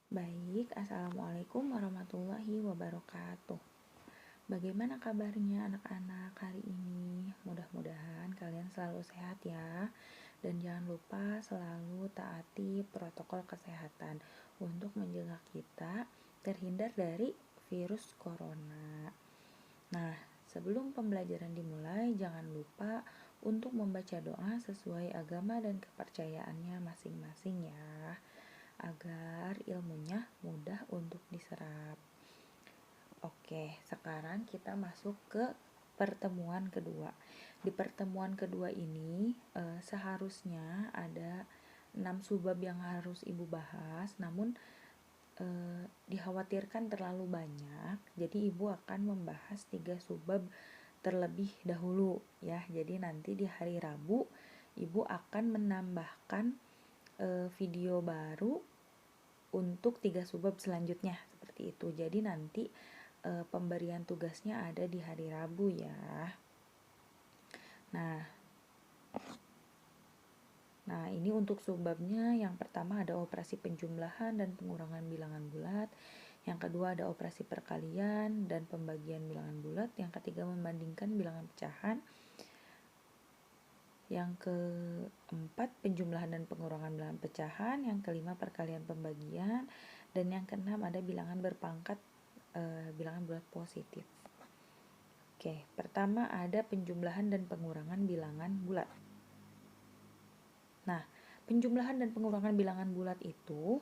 Baik, Assalamualaikum warahmatullahi wabarakatuh. Bagaimana kabarnya anak-anak hari ini? Mudah-mudahan kalian selalu sehat ya. Dan jangan lupa selalu taati protokol kesehatan untuk mencegah kita terhindar dari virus corona. Nah, sebelum pembelajaran dimulai, jangan lupa untuk membaca doa sesuai agama dan kepercayaannya masing-masing ya, agar ilmunya mudah untuk diserap. Oke, sekarang kita masuk ke pertemuan kedua. Di pertemuan kedua ini seharusnya ada 6 subbab yang harus Ibu bahas, namun dikhawatirkan terlalu banyak. Jadi Ibu akan membahas 3 subbab terlebih dahulu ya. Jadi nanti di hari Rabu Ibu akan menambahkan video baru untuk 3 subbab selanjutnya seperti itu. Jadi nanti pemberian tugasnya ada di hari Rabu ya. Nah, ini untuk subbabnya. Yang pertama ada operasi penjumlahan dan pengurangan bilangan bulat. Yang kedua ada operasi perkalian dan pembagian bilangan bulat. Yang ketiga membandingkan bilangan pecahan. Yang keempat penjumlahan dan pengurangan bilangan pecahan. Yang kelima perkalian pembagian. Dan yang keenam ada bilangan berpangkat bilangan bulat positif. Oke, pertama ada penjumlahan dan pengurangan bilangan bulat. Nah, penjumlahan dan pengurangan bilangan bulat itu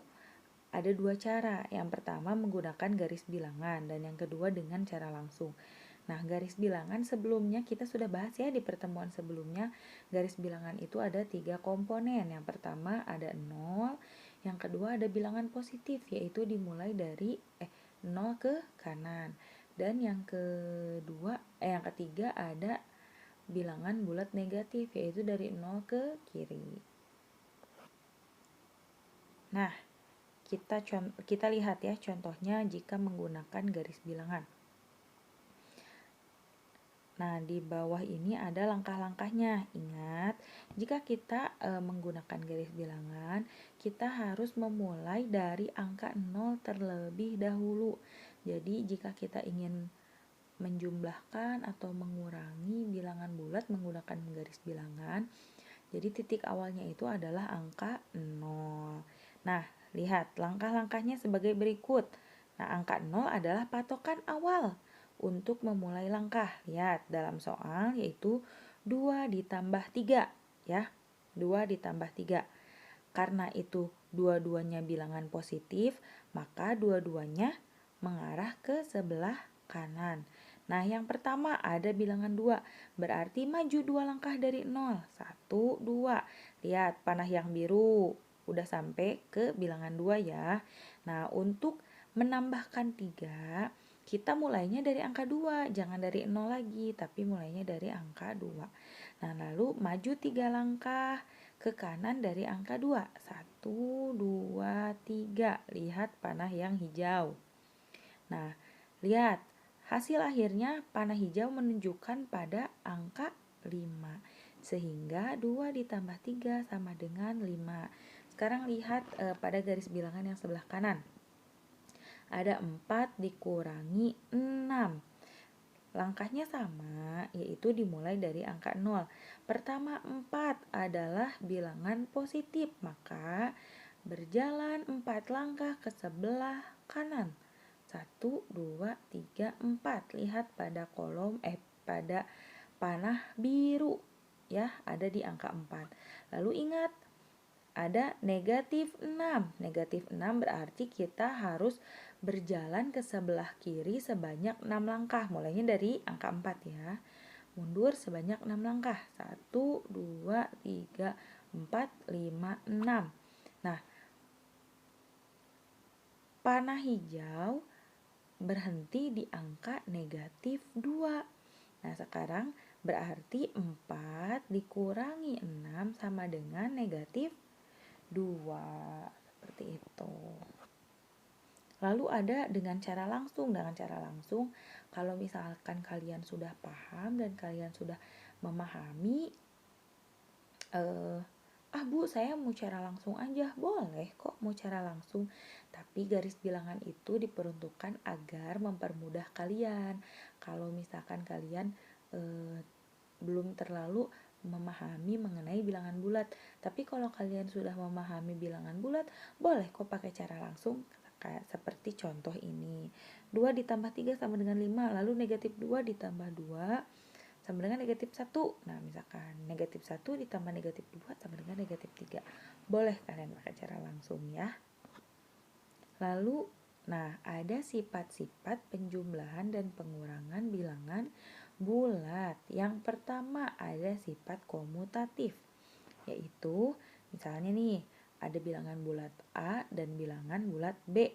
ada 2 cara. Yang pertama menggunakan garis bilangan dan yang kedua dengan cara langsung. Nah, garis bilangan sebelumnya kita sudah bahas ya di pertemuan sebelumnya. Garis bilangan itu ada 3 komponen. Yang pertama ada 0, yang kedua ada bilangan positif yaitu dimulai dari 0 ke kanan. Dan yang ketiga ada bilangan bulat negatif yaitu dari 0 ke kiri. Nah, kita lihat ya contohnya jika menggunakan garis bilangan. Nah, di bawah ini ada langkah-langkahnya. Ingat, jika kita menggunakan garis bilangan, kita harus memulai dari angka 0 terlebih dahulu. Jadi, jika kita ingin menjumlahkan atau mengurangi bilangan bulat menggunakan garis bilangan, jadi titik awalnya itu adalah angka 0. Nah, lihat langkah-langkahnya sebagai berikut. Nah, angka 0 adalah patokan awal untuk memulai langkah. Lihat dalam soal yaitu 2 ditambah 3 ya. 2 ditambah 3. Karena itu dua-duanya bilangan positif, maka dua-duanya mengarah ke sebelah kanan. Nah, yang pertama ada bilangan 2, berarti maju 2 langkah dari 0. 1, 2. Lihat panah yang biru, udah sampai ke bilangan 2 ya. Nah, untuk menambahkan 3, kita mulainya dari angka 2, jangan dari 0 lagi, tapi mulainya dari angka 2. Nah, lalu maju 3 langkah ke kanan dari angka 2. 1, 2, 3. Lihat panah yang hijau. Nah, lihat hasil akhirnya panah hijau menunjukkan pada angka 5. Sehingga 2 ditambah 3 sama dengan 5. Sekarang lihat pada garis bilangan yang sebelah kanan. Ada 4 dikurangi 6. Langkahnya sama, yaitu dimulai dari angka 0. Pertama 4 adalah bilangan positif, maka berjalan 4 langkah ke sebelah kanan. 1, 2, 3, 4. Lihat pada pada panah biru ya, ada di angka 4. Lalu ingat ada negatif 6. Negatif 6 berarti kita harus berjalan ke sebelah kiri sebanyak 6 langkah. Mulainya dari angka 4 ya. Mundur sebanyak 6 langkah. 1, 2, 3, 4, 5, 6. Nah, panah hijau berhenti di angka negatif 2. Nah, sekarang berarti 4 dikurangi 6 sama dengan negatif 2. Seperti itu. Lalu ada dengan cara langsung. Dengan cara langsung, kalau misalkan kalian sudah paham dan kalian sudah memahami "Ah Bu, saya mau cara langsung aja." Boleh kok mau cara langsung, tapi garis bilangan itu diperuntukkan agar mempermudah kalian. Kalau misalkan kalian belum terlalu memahami mengenai bilangan bulat. Tapi kalau kalian sudah memahami bilangan bulat, boleh kok pakai cara langsung seperti contoh ini. 2 ditambah 3 sama dengan 5, lalu negatif 2 ditambah 2 sama dengan negatif 1. Nah, misalkan negatif 1 ditambah negatif 2 sama dengan negatif 3. Boleh kalian pakai cara langsung ya. Lalu, nah ada sifat-sifat penjumlahan dan pengurangan bilangan bulat. Yang pertama ada sifat komutatif, yaitu misalnya nih ada bilangan bulat A dan bilangan bulat B.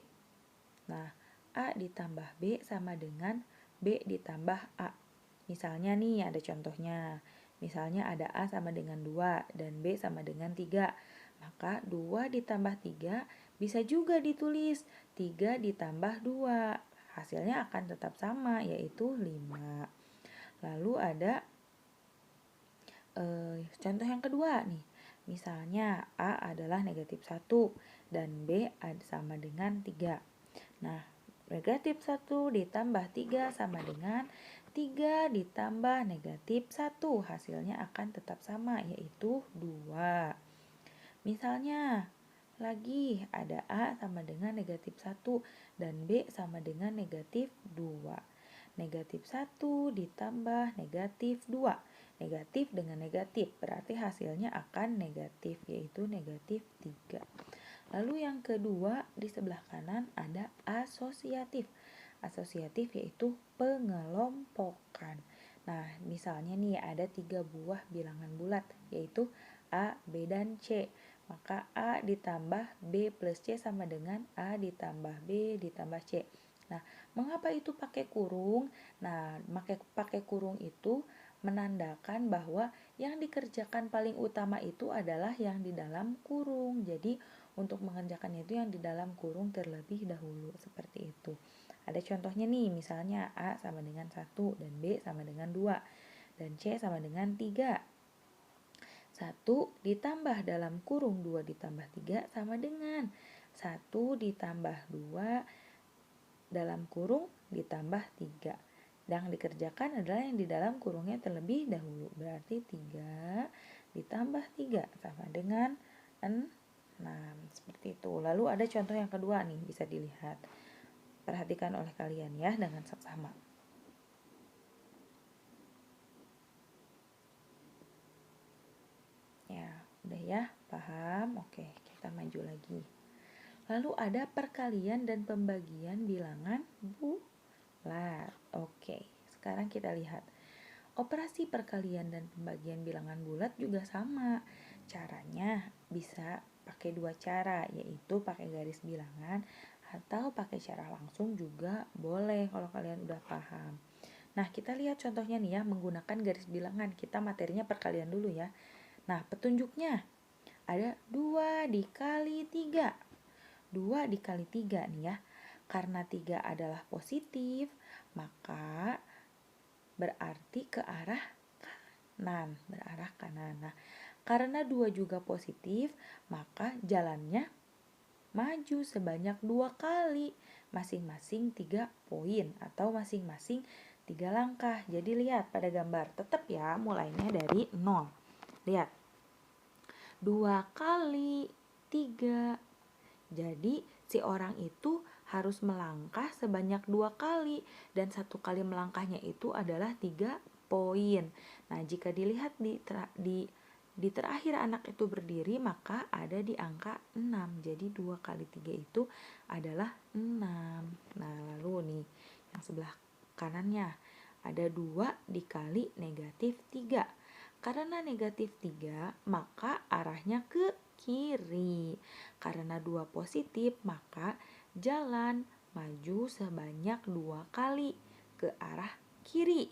Nah, A ditambah B sama dengan B ditambah A. Misalnya nih ada contohnya. Misalnya ada A sama dengan 2 dan B sama dengan 3. Maka 2 ditambah 3 bisa juga ditulis 3 ditambah 2. Hasilnya akan tetap sama, yaitu 5. Lalu ada contoh yang kedua nih. Misalnya A adalah negatif 1 dan B sama dengan 3. Nah, negatif 1 ditambah 3 sama dengan 3 ditambah negatif 1. Hasilnya akan tetap sama, yaitu 2. Misalnya, lagi ada A sama dengan negatif 1 dan B sama dengan negatif 2. Negatif 1 ditambah negatif 2. Negatif dengan negatif, berarti hasilnya akan negatif, yaitu negatif 3. Lalu yang kedua, di sebelah kanan ada asosiatif. Asosiatif yaitu pengelompokan. Nah, misalnya nih ada 3 buah bilangan bulat, yaitu A, B, dan C. Maka A ditambah B plus C sama dengan A ditambah B ditambah C. Nah, mengapa itu pakai kurung? Nah, pakai kurung itu menandakan bahwa yang dikerjakan paling utama itu adalah yang di dalam kurung. Jadi, untuk mengerjakannya itu yang di dalam kurung terlebih dahulu, seperti itu. Ada contohnya nih, misalnya A sama dengan 1 dan B sama dengan 2 dan C sama dengan 3. 1 ditambah dalam kurung 2 ditambah 3 sama dengan 1 ditambah 2 dalam kurung ditambah 3. Yang dikerjakan adalah yang di dalam kurungnya terlebih dahulu. Berarti 3 ditambah 3 sama dengan 6. Seperti itu. Lalu ada contoh yang kedua nih, bisa dilihat. Perhatikan oleh kalian ya dengan seksama. Ya, udah ya, paham? Oke, kita maju lagi. Lalu ada perkalian dan pembagian bilangan bulat. Oke, sekarang kita lihat. Operasi perkalian dan pembagian bilangan bulat juga sama. Caranya bisa pakai 2 cara, yaitu pakai garis bilangan atau pakai cara langsung juga boleh kalau kalian udah paham. Nah, kita lihat contohnya nih ya, menggunakan garis bilangan. Kita materinya perkalian dulu ya. Nah, petunjuknya ada 2 dikali 3. 2 dikali 3 nih ya. Karena 3 adalah positif, maka berarti ke arah kanan, Nah, karena 2 juga positif, maka jalannya maju sebanyak 2 kali, masing-masing 3 poin atau masing-masing 3 langkah. Jadi lihat pada gambar, tetap ya mulainya dari 0. Lihat, 2 kali 3. Jadi si orang itu harus melangkah sebanyak 2 kali dan 1 kali melangkahnya itu adalah 3 poin. Nah, jika dilihat di terakhir anak itu berdiri, maka ada di angka 6. Jadi 2 kali 3 itu adalah 6. Nah, lalu nih yang sebelah kanannya ada 2 dikali negatif 3. Karena negatif 3, maka arahnya ke kiri. Karena 2 positif, maka jalan maju sebanyak 2 kali ke arah kiri.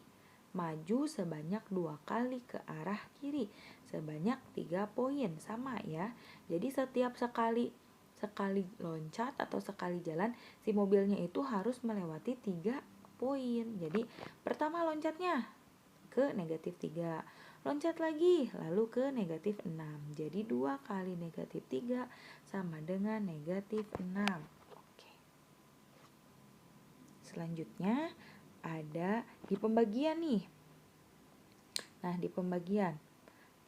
Maju sebanyak 2 kali ke arah kiri. Sebanyak 3 poin, sama ya. Jadi setiap sekali loncat atau sekali jalan, si mobilnya itu harus melewati 3 poin. Jadi pertama loncatnya ke negatif 3, loncat lagi, lalu ke negatif 6. Jadi 2 kali negatif 3 sama dengan negatif 6. Oke. Selanjutnya ada di pembagian nih. Nah, di pembagian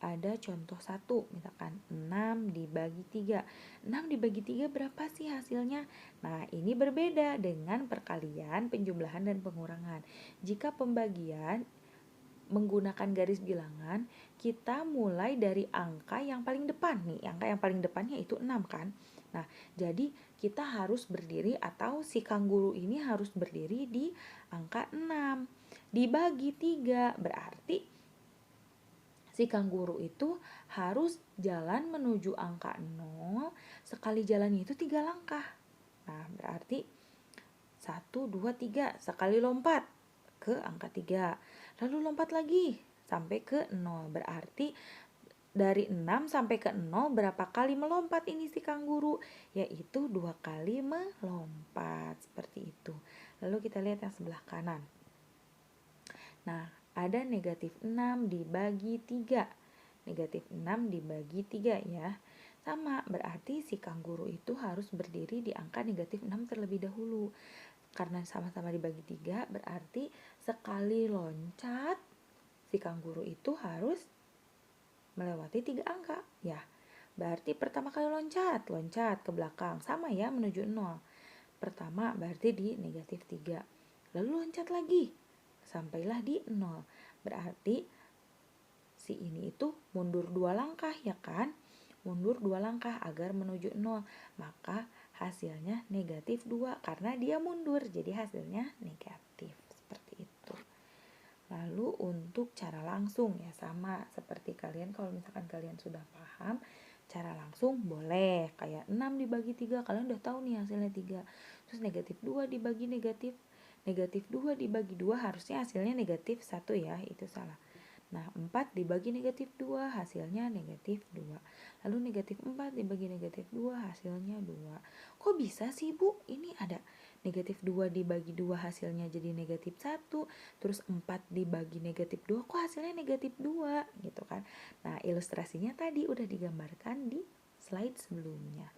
ada contoh 1, misalkan 6 dibagi 3. 6 dibagi 3 berapa sih hasilnya? Nah, ini berbeda dengan perkalian, penjumlahan, dan pengurangan. Jika pembagian menggunakan garis bilangan, kita mulai dari angka yang paling depan nih. Angka yang paling depannya itu 6 kan? Nah, jadi kita harus berdiri atau si kanguru ini harus berdiri di angka 6. Dibagi 3 berarti si kanguru itu harus jalan menuju angka 0, sekali jalannya itu 3 langkah. Nah, berarti 1, 2, 3, sekali lompat ke angka 3. Lalu lompat lagi sampai ke 0. Berarti dari 6 sampai ke 0 berapa kali melompat ini si kanguru? Yaitu 2 kali melompat. Seperti itu. Lalu kita lihat yang sebelah kanan. Nah, ada negatif 6 dibagi 3. Negatif 6 dibagi 3 ya. Sama, berarti si kanguru itu harus berdiri di angka negatif 6 terlebih dahulu. Karena sama-sama dibagi 3, berarti sekali loncat si kanguru itu harus melewati 3 angka. Ya, berarti pertama kali loncat ke belakang. Sama ya, menuju 0. Pertama berarti di negatif 3. Lalu loncat lagi sampailah di 0. Berarti si ini itu mundur 2 langkah ya kan? Mundur 2 langkah agar menuju 0. Maka hasilnya negatif 2 karena dia mundur. Jadi hasilnya negatif. Seperti itu. Lalu untuk cara langsung ya sama seperti kalian, kalau misalkan kalian sudah paham cara langsung boleh kayak 6 dibagi 3, kalian udah tahu nih hasilnya 3. Terus negatif 2 dibagi negatif 2 dibagi 2 harusnya hasilnya negatif 1 ya, itu salah. Nah, 4 dibagi negatif 2 hasilnya negatif 2. Lalu negatif 4 dibagi negatif 2 hasilnya 2. Kok bisa sih Bu? Ini ada negatif 2 dibagi 2 hasilnya jadi negatif 1. Terus 4 dibagi negatif 2 kok hasilnya negatif 2 gitu kan. Nah, ilustrasinya tadi udah digambarkan di slide sebelumnya.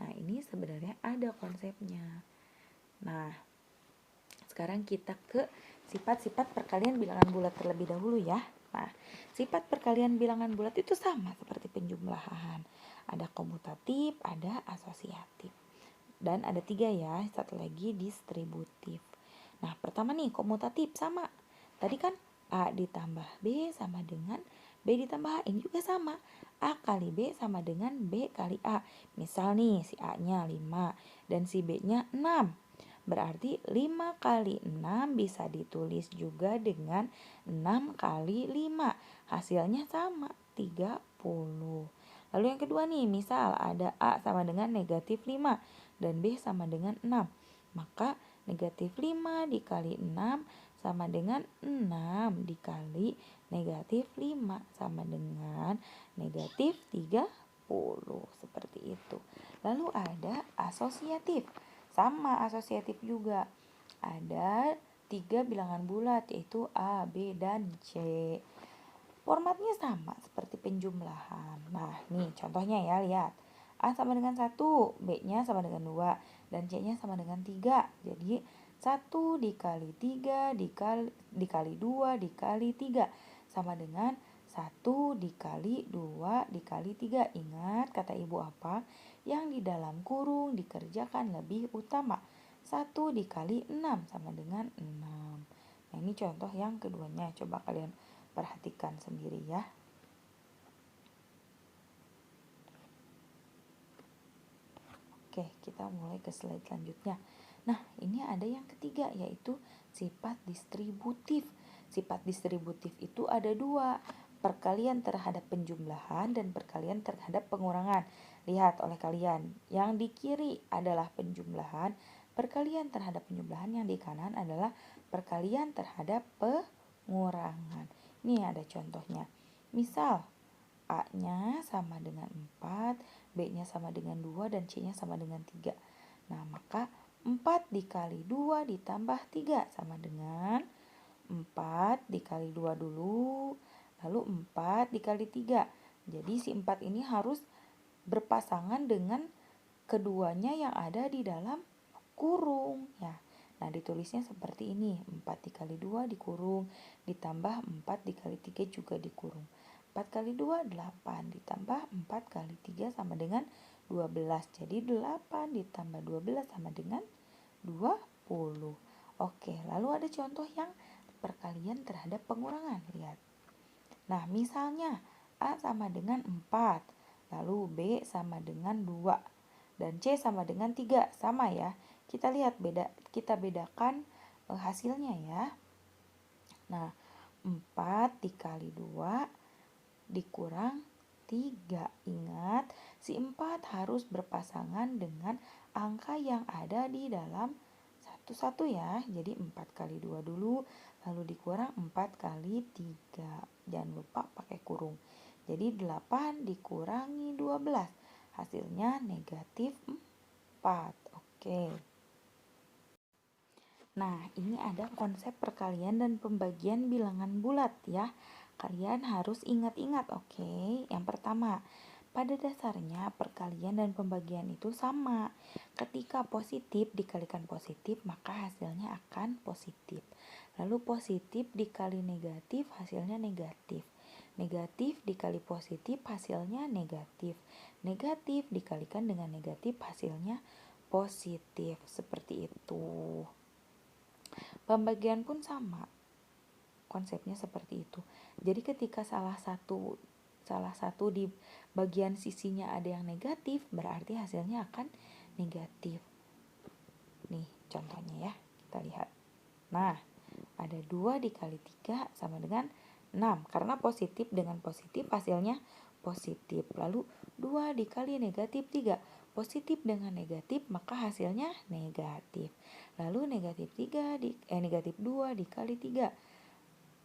Nah, ini sebenarnya ada konsepnya. Nah, sekarang kita ke sifat-sifat perkalian bilangan bulat terlebih dahulu ya. Nah, sifat perkalian bilangan bulat itu sama seperti penjumlahan. Ada komutatif, ada asosiatif. Dan ada 3 ya, satu lagi distributif. Nah, pertama nih komutatif sama. Tadi kan A ditambah B sama dengan B ditambah A. Ini juga sama. A kali B sama dengan B kali A. Misal nih si A-nya 5 dan si B-nya 6. Berarti 5 kali 6 bisa ditulis juga dengan 6 kali 5. Hasilnya sama, 30. Lalu yang kedua nih, misal ada A sama dengan negatif 5 dan B sama dengan 6. Maka negatif 5 dikali 6 sama dengan 6 dikali negatif 5 sama dengan negatif 30. Seperti itu. Lalu ada asosiatif. Sama asosiatif juga. Ada 3 bilangan bulat yaitu A, B, dan C. Formatnya sama seperti penjumlahan. Nah, nih contohnya ya, lihat. A sama dengan 1, B-nya sama dengan 2, dan C-nya sama dengan 3. Jadi 1 dikali 3 dikali 2 dikali 3 sama dengan 1 dikali 2 dikali 3. Ingat kata ibu apa? Yang di dalam kurung dikerjakan lebih utama. 1 dikali 6 sama dengan 6. Nah, ini contoh yang keduanya. Coba kalian perhatikan sendiri ya. Oke, kita mulai ke slide selanjutnya. Nah, ini ada yang ketiga yaitu sifat distributif. Sifat distributif itu ada 2, perkalian terhadap penjumlahan dan perkalian terhadap pengurangan. Lihat oleh kalian, yang di kiri adalah penjumlahan, perkalian terhadap penjumlahan, yang di kanan adalah perkalian terhadap pengurangan. Ini ada contohnya. Misal, A-nya sama dengan 4, B-nya sama dengan 2, dan C-nya sama dengan 3. Nah, maka 4 dikali 2 ditambah 3 sama dengan 4 dikali 2 dulu. lalu 4 dikali 3. Jadi si 4 ini harus berpasangan dengan keduanya yang ada di dalam kurung ya. Nah, ditulisnya seperti ini, 4 dikali 2 dikurung, ditambah 4 dikali 3 juga dikurung. 4 kali 2, 8, ditambah 4 kali 3 sama dengan 12. Jadi 8 ditambah 12 sama dengan 20. Oke, lalu ada contoh yang perkalian terhadap pengurangan. Lihat. Nah, misalnya A sama dengan 4, lalu B sama dengan 2, dan C sama dengan 3. Sama ya. Kita lihat kita bedakan hasilnya ya. Nah, 4 dikali 2 dikurang 3. Ingat, si 4 harus berpasangan dengan angka yang ada di dalam satu ya. Jadi 4 kali 2 dulu, lalu dikurang 4 kali 3. Jangan lupa pakai kurung. Jadi 8 dikurangi 12. Hasilnya negatif 4. Oke. Nah, ini ada konsep perkalian dan pembagian bilangan bulat ya. Kalian harus ingat-ingat, oke? Yang pertama, pada dasarnya perkalian dan pembagian itu sama. Ketika positif dikalikan positif, maka hasilnya akan positif. Lalu positif dikali negatif, hasilnya negatif. Negatif dikali positif, hasilnya negatif. Negatif dikalikan dengan negatif, hasilnya positif. Seperti itu. Pembagian pun sama. Konsepnya seperti itu. Jadi ketika salah satu di bagian sisinya ada yang negatif, berarti hasilnya akan negatif. Nih contohnya ya, kita lihat. Nah, ada 2 dikali 3 sama dengan 6. Karena positif dengan positif hasilnya positif. Lalu 2 dikali negatif 3. Positif dengan negatif maka hasilnya negatif. Lalu negatif 2 dikali 3.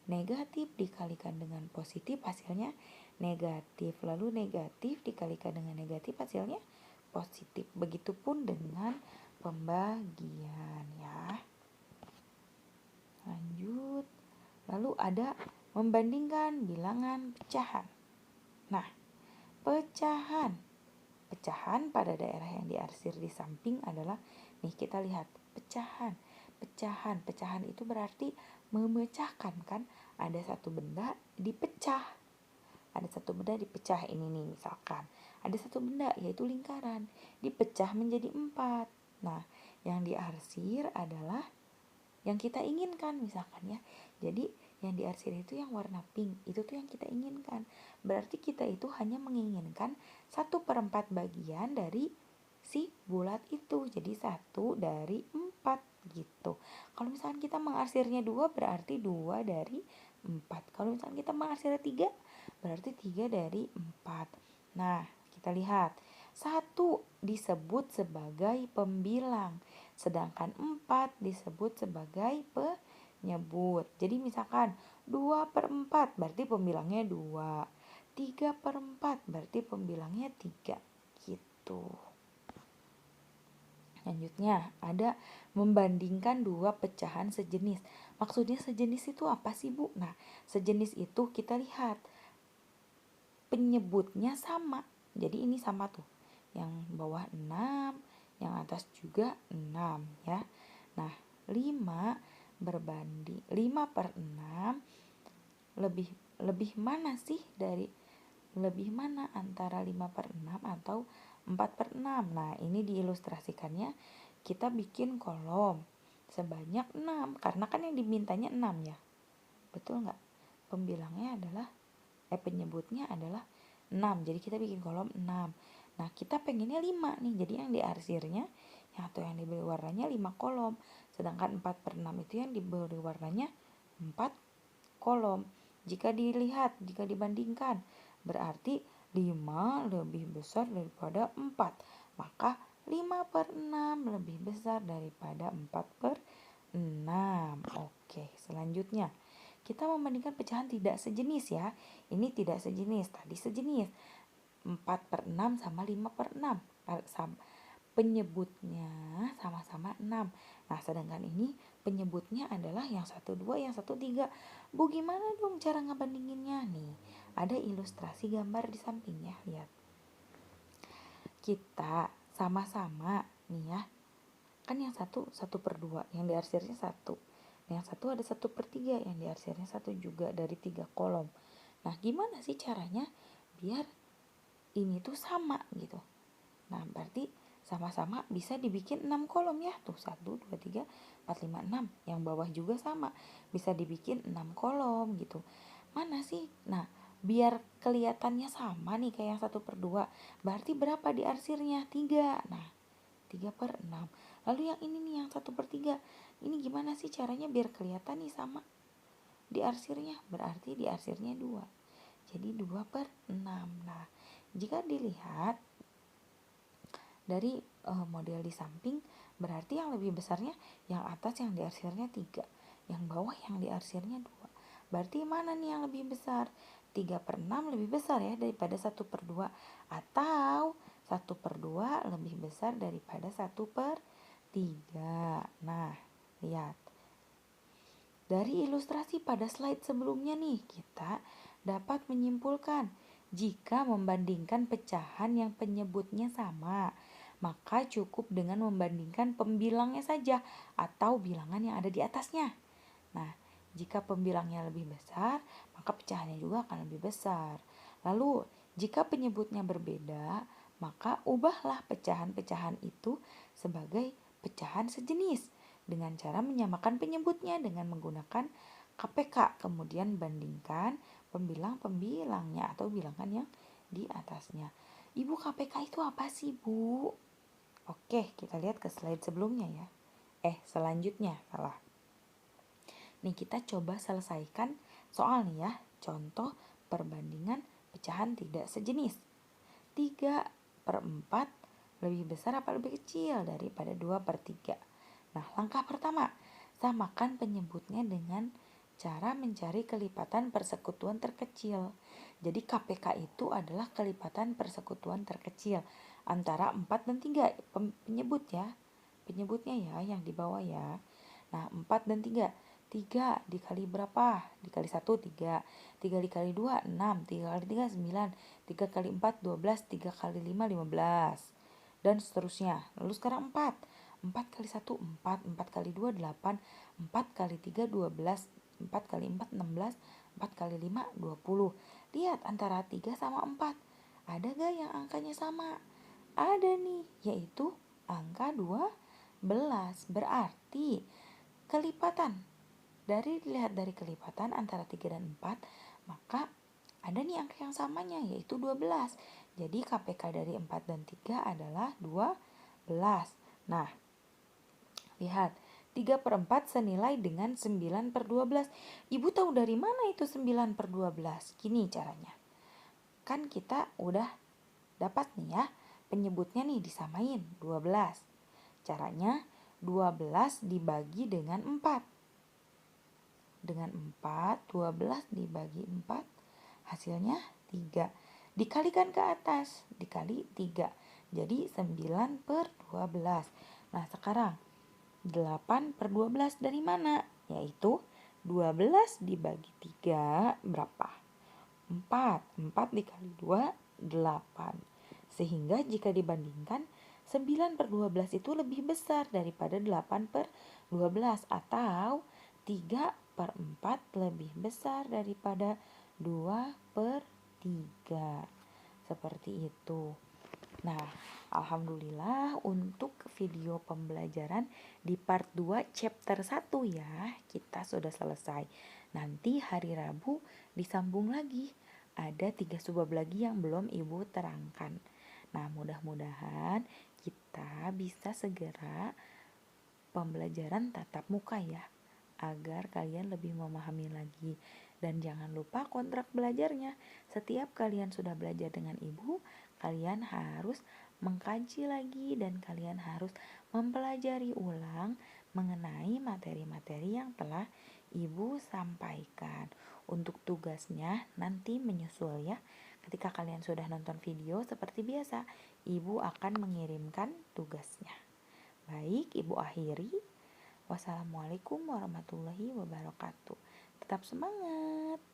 Negatif dikalikan dengan positif hasilnya negatif. Lalu negatif dikalikan dengan negatif hasilnya positif. Begitupun dengan pembagian ya. Lanjut. Lalu ada membandingkan bilangan pecahan. Nah, pecahan pada daerah yang diarsir di samping adalah, nih kita lihat, pecahan itu berarti memecahkan kan. Ada satu benda dipecah. Ini nih misalkan. Ada satu benda yaitu lingkaran dipecah menjadi 4. Nah, yang diarsir adalah yang kita inginkan misalkan ya. Jadi yang diarsir itu yang warna pink, itu tuh yang kita inginkan. Berarti kita itu hanya menginginkan 1/4 bagian dari si bulat itu. Jadi 1 dari 4 gitu. Kalau misalkan kita mengarsirnya 2 berarti 2 dari 4. Kalau misalkan kita mengarsirnya 3 berarti 3 dari 4. Nah, kita lihat. 1 disebut sebagai pembilang, sedangkan 4 disebut sebagai penyebut. Jadi misalkan 2/4 berarti pembilangnya 2. 3/4 berarti pembilangnya 3 gitu. Selanjutnya ada membandingkan 2 pecahan sejenis. Maksudnya sejenis itu apa sih, Bu? Nah, sejenis itu kita lihat penyebutnya sama. Jadi ini sama tuh. Yang bawah 6, yang atas juga 6 ya. Nah, 5 5/6 lebih mana sih lebih mana antara 5/6 atau 4/6? Nah, ini diilustrasikannya kita bikin kolom sebanyak 6 karena kan yang dimintanya 6 ya. Betul nggak? Penyebutnya adalah 6. Jadi kita bikin kolom 6. Nah, kita pengennya 5 nih. Jadi yang diarsirnya atau yang diberi warnanya 5 kolom. Sedangkan 4/6 itu yang diberi warnanya 4 kolom. Jika dibandingkan, berarti 5 lebih besar daripada 4. Maka 5/6 lebih besar daripada 4/6. Oke, selanjutnya kita membandingkan pecahan tidak sejenis ya. Ini tidak sejenis, tadi sejenis. 4/6 sama 5/6. Penyebutnya sama-sama 6. Nah, sedangkan ini penyebutnya adalah yang 1, 2, yang 1, 3. Bu, gimana dong cara ngebandinginnya nih? Ada ilustrasi gambar di sampingnya, lihat. Kita sama-sama nih ya, kan yang 1, 1/2, yang diarsirnya 1. Yang 1 ada 1/3, yang diarsirnya 1 juga dari 3 kolom. Nah, gimana sih caranya biar ini tuh sama gitu? Nah, berarti sama-sama bisa dibikin 6 kolom ya. Tuh 1, 2, 3, 4, 5, 6. Yang bawah juga sama. Bisa dibikin 6 kolom gitu. Mana sih? Nah, biar kelihatannya sama nih kayak yang 1/2. Berarti berapa di arsirnya? 3. Nah, 3/6. Lalu yang ini nih yang 1/3. Ini gimana sih caranya biar kelihatan nih sama di arsirnya? Berarti di arsirnya 2. Jadi 2/6. Nah, jika dilihat dari model di samping, berarti yang lebih besarnya yang atas yang diarsirnya 3, yang bawah yang diarsirnya 2. Berarti mana nih yang lebih besar? 3/6 lebih besar ya daripada 1/2, atau 1/2 lebih besar daripada 1/3. Nah, lihat. Dari ilustrasi pada slide sebelumnya nih, kita dapat menyimpulkan jika membandingkan pecahan yang penyebutnya sama, maka cukup dengan membandingkan pembilangnya saja atau bilangan yang ada di atasnya. Nah, jika pembilangnya lebih besar, maka pecahannya juga akan lebih besar. Lalu, jika penyebutnya berbeda, maka ubahlah pecahan-pecahan itu sebagai pecahan sejenis dengan cara menyamakan penyebutnya dengan menggunakan KPK. Kemudian bandingkan pembilang-pembilangnya atau bilangan yang di atasnya. Ibu, KPK itu apa sih, Bu? Oke, kita lihat ke slide sebelumnya ya. Selanjutnya, salah. Nih, kita coba selesaikan soal nih ya. Contoh perbandingan pecahan tidak sejenis. 3/4 lebih besar apa lebih kecil daripada 2/3? Nah, langkah pertama, samakan penyebutnya dengan cara mencari kelipatan persekutuan terkecil. Jadi KPK itu adalah kelipatan persekutuan terkecil antara 4 dan 3. Penyebut ya. Penyebutnya ya yang di bawah ya. Nah, 4 dan 3. 3 dikali berapa? Dikali 1, 3. 3 dikali 2, 6. 3 kali 3, 9. 3 kali 4, 12. 3 kali 5, 15. Dan seterusnya. Lalu sekarang 4. 4 kali 1, 4. 4 kali 2, 8. 4 kali 3, 12. 4 kali 4, 16. 4 kali 5, 20. Lihat antara 3 sama 4. Ada gak yang angkanya sama? Ada nih, yaitu angka 12. Berarti kelipatan. Dilihat dari kelipatan antara 3 dan 4, maka ada nih angka yang samanya, yaitu 12. Jadi KPK dari 4 dan 3 adalah 12. Nah, lihat. 3/4 senilai dengan 9/12. Ibu tahu dari mana itu 9/12? Gini caranya. Kan kita udah dapat nih ya, penyebutnya nih disamain 12. Caranya 12 dibagi dengan 4. Dengan 4, 12 dibagi 4, hasilnya 3. Dikalikan ke atas, dikali 3. Jadi 9/12. Nah, sekarang 8/12 dari mana? Yaitu 12 dibagi 3 berapa? 4. 4 dikali 2, 8. Sehingga jika dibandingkan 9/12 itu lebih besar daripada 8/12, atau 3/4 lebih besar daripada 2/3. Seperti itu. Nah, alhamdulillah untuk video pembelajaran di part 2 chapter 1 ya, kita sudah selesai. Nanti hari Rabu disambung lagi. Ada 3 subbab lagi yang belum Ibu terangkan. Nah, mudah-mudahan kita bisa segera pembelajaran tatap muka ya, agar kalian lebih memahami lagi. Dan jangan lupa kontrak belajarnya. Setiap kalian sudah belajar dengan Ibu, kalian harus mengkaji lagi dan kalian harus mempelajari ulang mengenai materi-materi yang telah Ibu sampaikan. Untuk tugasnya nanti menyusul ya. Ketika kalian sudah nonton video seperti biasa, Ibu akan mengirimkan tugasnya. Baik, Ibu akhiri. Wassalamualaikum warahmatullahi wabarakatuh. Tetap semangat.